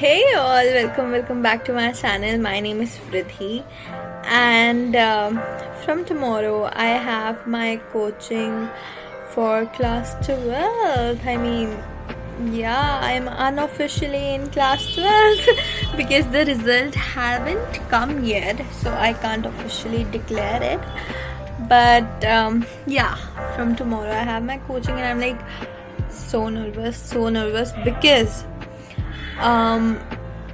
Hey all, welcome back to my channel. My name is Fridhi, and from tomorrow I have my coaching for class 12th. Yeah, I'm unofficially in class 12th because the result haven't come yet, so I can't officially declare it. But yeah, from tomorrow I have my coaching, and I'm like so nervous because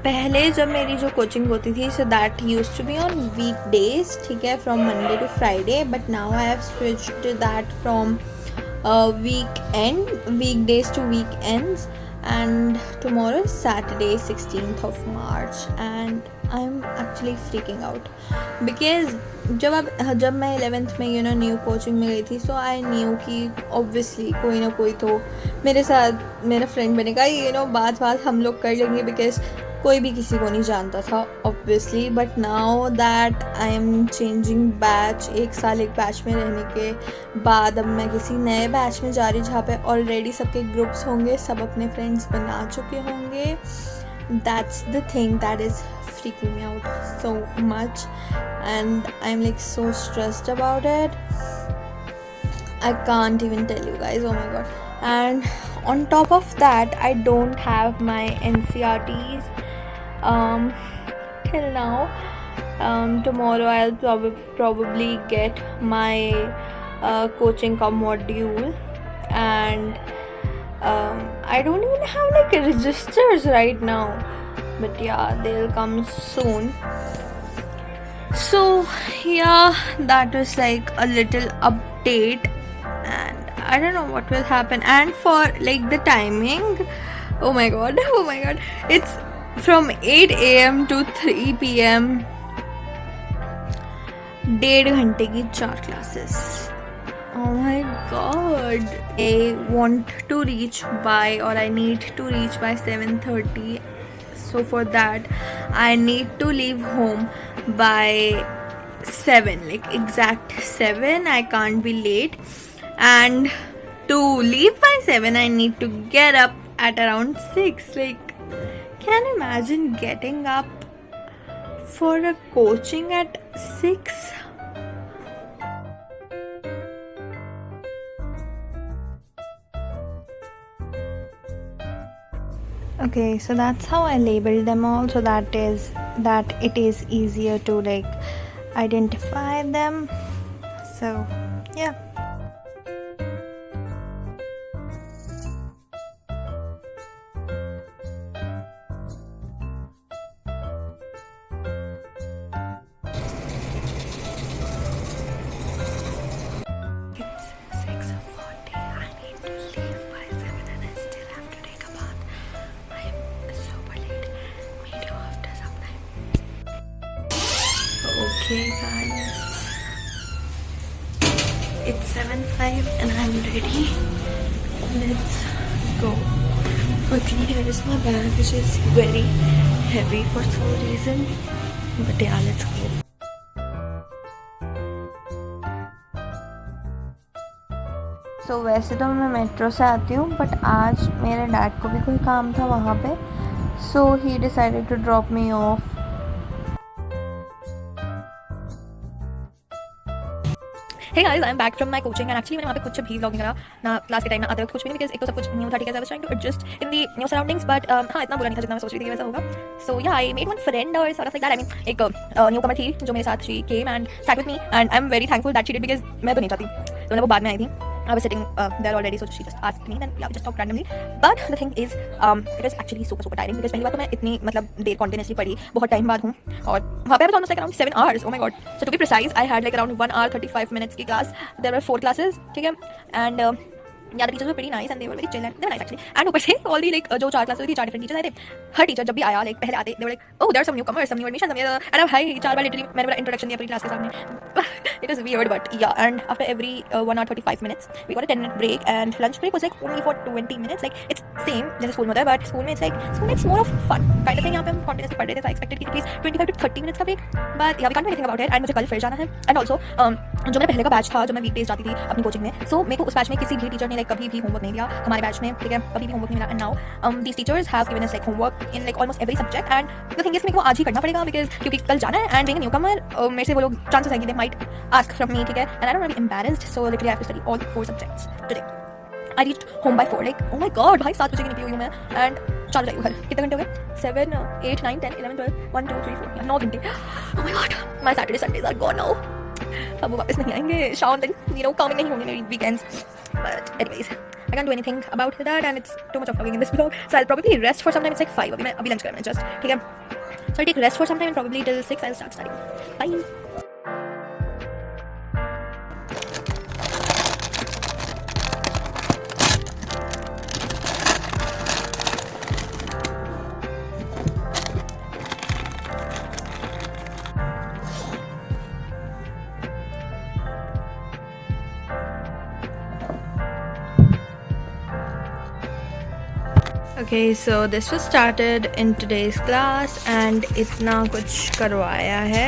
पहले जब मेरी जो coaching होती थी so that use to be on weekdays, ठीक है, from Monday to Friday, but now I have switched that from weekdays to weekends, and tomorrow is Saturday 16th of March and I'm actually freaking out because जब मैं 11th में new coaching में गई थी, सो I knew कि obviously कोई ना कोई तो मेरे साथ मेरा फ्रेंड बनेगा, बात हम लोग कर लेंगे बिकॉज कोई भी किसी को नहीं जानता था obviously. But now that I am changing batch, एक साल एक बैच में रहने के बाद अब मैं किसी नए बैच में जा रही जहाँ पे ऑलरेडी सबके ग्रुप्स होंगे, सब अपने फ्रेंड्स बना चुके होंगे. That's the thing that is freaking me out so much and I'm like so stressed about it. I can't even tell you guys, oh my god. And on top of that I don't have my NCRTs till now. Tomorrow I'll probably get my coaching ka module and I don't even have like registers right now, but yeah, they'll come soon. So yeah, that was like a little update and I don't know what will happen. And for like the timing, oh my god, it's from 8 a.m. to 3 p.m. 1.5 घंटे की 4 classes. Oh my god. I want to reach by, or I need to reach by 7:30. So for that I need to leave home by 7, like exact 7. I can't be late, and to leave by 7 I need to get up at around 6. Like, can you imagine getting up for a coaching at 6? Okay, so that's how I labeled them all, so that it is easier to like identify them. So yeah. It's 6:40. I need to leave by 7 and I still have to take a bath. I'm super late. Meet you after some time. Okay guys, it's 7:05 and I'm ready. Let's go. Quickly, here is my bag which is very heavy for some reason, but yeah, let's go. So वैसे तो मैं metro से आती हूँ, but आज मेरे dad को भी कोई काम था वहाँ पे, so he decided to drop me off. Hey guys, I'm back from my coaching and actually मैंने वहाँ पे कुछ भी vlog नहीं करा, ना क्लास के टाइम ना अदर कुछ भी नहीं, because एक तो सब कुछ न्यू था, ठीक है, I was trying to adjust in the new surroundings, but हाँ इतना बुरा नहीं था जितना मैं सोच रही थी कि वैसा होगा. So yeah, I made one friend or sort of like that. I mean, एक newcomer थी जो मेरे साथ, she came and sat with me and I'm very thankful that she did because मैं तो नहीं चाहती, तो मतलब वो बाद में आई थी. I was sitting there already, so she just asked me, then yeah, we just talked randomly. But the thing is, it was actually super tiring because पहली बार तो मैं इतनी मतलब देर continuously पढ़ी, बहुत टाइम बाद हूँ, और वहाँ पे I was almost like around 7 hours. Oh my god. So to be precise, I had like around 1 hour 35 minutes की class. There were 4 classes, ठीक है, and yeah, the teachers were pretty nice and they were very chill and they were nice actually. And ऊपर से all the like जो 4 classes हुई थी, 4 different teachers आए थे. हर teacher जब भी आया, like पहले आते, they were like, oh, there are some newcomers, some new admissions, and अब भाई 4 बार literally मैंने पूरा introduction दिया पूरी class के सामने. It was weird, but yeah. And after every 1 hour 35 minutes, we got a 10-minute break, and lunch break was like only for 20 minutes. Like it's same जैसे school में होता है, but school में it's more of fun kind of thing. यहाँ पे हम continuously पढ़ रहे थे, so I expected कि at least 25 to 30 minutes का break, but yeah, we can't do anything about it. And मुझे कल फिर जाना है, and also जो मेरा पहले का बैच था, जो मैं weekdays जाती थी अपनी कोचिंग में, so मेरे को उस बैच में किसी भी टीचर ने लाइक कभी भी होमवर्क नहीं दिया हमारे बैच में, ठीक है, कभी भी होमवर्क नहीं मिला. And now these teachers have given us like homework in like almost every subject. And the thing is मेरे को आज ही करना पड़ेगा बिकॉज क्योंकि कल जाना है. एंड बीइंग अ न्यूकमर मेरे से वो लोग चांसेस है कि they might ask from me, ठीक है. And I don't want to be embarrassed, so literally I have to study all 4 subjects today. I reached home by 4, like oh my god भाई 7 बजे की निकली हुई हूँ मैं. एंड चालू जाइए घर. कितने घंटे हो गए? 7 8 9 10 11 12 1 2 3 4 9 घंटे. Oh my god, my Saturday Sundays are gone now. अब वो वापस नहीं आएंगे. शाम तक कामिंग नहीं होंगे मेरी weekends. But anyways I can't do anything about that and it's too much of vlogging in this vlog, so I'll probably rest for some time. It's like 5 अभी lunch करना है just, ठीक है. So I'll take rest for some time and probably till 6 I'll start studying. Bye. Okay, so this was started in today's class and इतना कुछ करवाया है,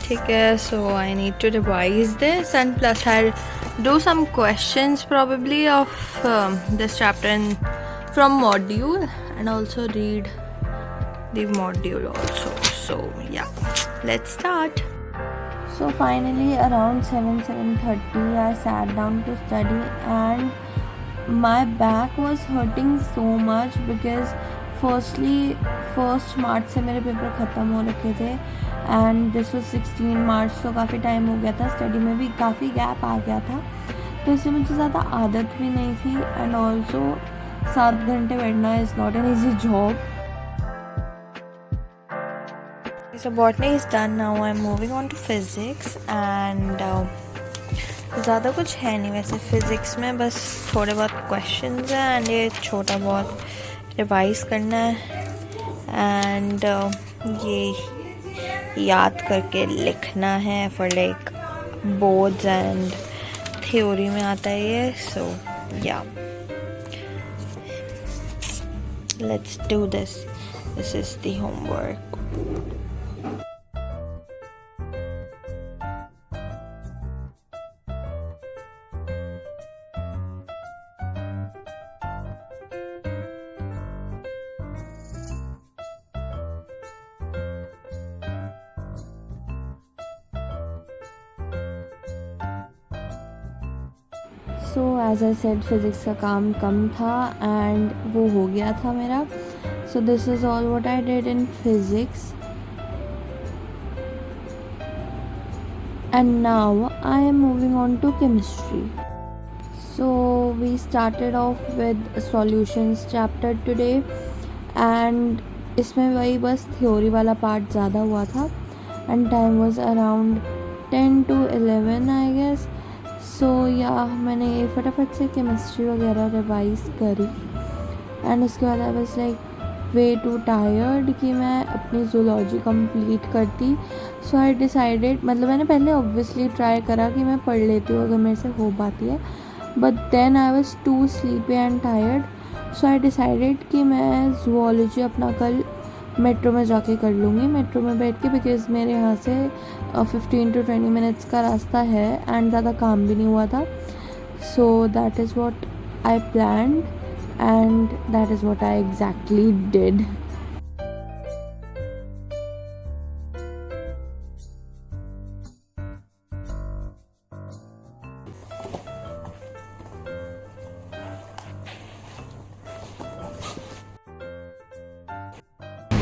ठीक है. So I need to revise this and plus I'll do some questions probably of this chapter and from module and also read the module also. So yeah, let's start. So finally around 7:30 I sat down to study and my back was hurting so much because first March से मेरे paper ख़त्म हो रखे थे and this was 16 March, तो काफ़ी time हो गया था. स्टडी में भी काफ़ी गैप आ गया था, तो इससे मुझे ज़्यादा आदत भी नहीं थी. एंड ऑल्सो 7 घंटे बैठना is not an easy job. So botany is done now. I'm moving on to physics and ज़्यादा कुछ है नहीं वैसे फिज़िक्स में, बस थोड़े बहुत क्वेश्चंस हैं एंड ये छोटा बहुत रिवाइज करना है एंड ये याद करके लिखना है for like boards and theory में आता है ये. So yeah let's do this. This is the homework. So as I said physics का काम कम था एंड वो हो गया था मेरा. So this is all what I did in physics and now I am moving on to chemistry. So we started off with solutions chapter today and इसमें वही बस थ्योरी वाला पार्ट ज़्यादा हुआ था and time was around 10 to 11 I guess. So yeah मैंने फटाफट से केमिस्ट्री वगैरह रिवाइज करी एंड उसके बाद I was like way to tired कि मैं अपनी जूलॉजी कंप्लीट करती. सो आई डिसाइडेड, मतलब मैंने पहले ऑब्वियसली ट्राई करा कि मैं पढ़ लेती हूँ अगर मेरे से हो पाती है, but then I was too sleepy and tired. So I decided कि मैं जूलॉजी अपना कल मेट्रो में जाके कर लूँगी, मेट्रो में बैठ के, बिकॉज़ मेरे यहाँ से 15 to 20 मिनट्स का रास्ता है एंड ज़्यादा काम भी नहीं हुआ था. So that is what I planned and that is what I exactly did.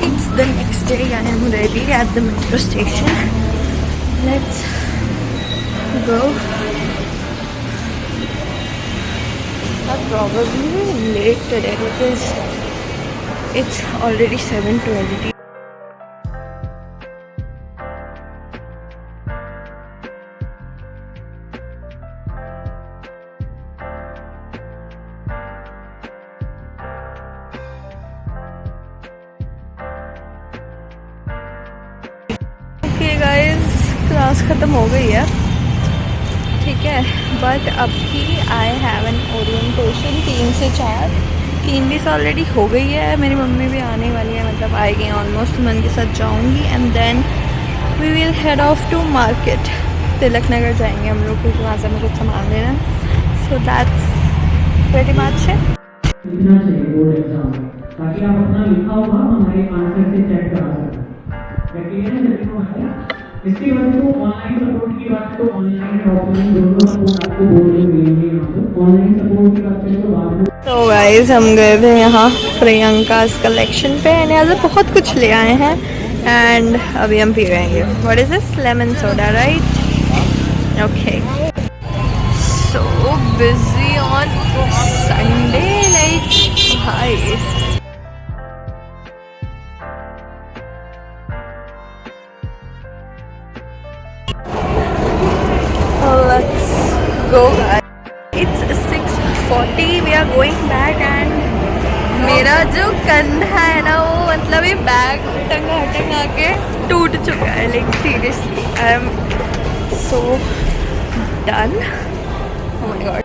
It's the next day and I'm ready at the metro station. Let's go. I'm probably late today because it's already 7:20. Okay guys, class ख़त्म हो गई है, ठीक है, but अभी I have an orientation 3 से 4. 3 भी already हो गई है. मेरी मम्मी भी आने वाली है, मतलब आएगी ऑलमोस्ट. मैं उनके साथ जाऊंगी and then we will head off to market. Tilak Nagar जाएंगे हम लोग क्योंकि वहाँ से हमें कुछ सामान लेना. So that's pretty much it. लिखना चाहिए बोर्ड एग्जाम में, ताकि आप अपना लिखा हुआ हमारे आंसर से चेक करा सकें। यकीनन देखो है इसके बाद तो ऑनलाइन सपोर्ट की बात है, तो ऑनलाइन और ऑफलाइन दोनों सपोर्ट आपको बोर्ड में मिलेंगे। यहाँ पे ऑनलाइन सपोर्ट की बात करें तो बाद में तो गाइस हम गए थे यहाँ प्रियंका कलेक्शन पे एंड यहाँ से बहुत कुछ ले आए हैं एंड अभी हम पी रहे हैं। What is this? Lemon soda, right? Okay. So busy on Sunday, like भाई। Let's go guys. It's 6:40. We are going back and मेरा जो कंधा है ना वो मतलब ये बैग टंगा के टूट चुका है। Like seriously I am so done. Oh my God.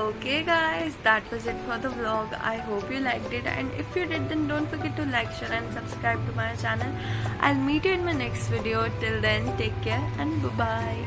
Okay guys, that was it for the vlog. I hope you liked it, and if you did then don't forget to like, share and subscribe to my channel. I'll meet you in my next video. Till then, take care and bye bye.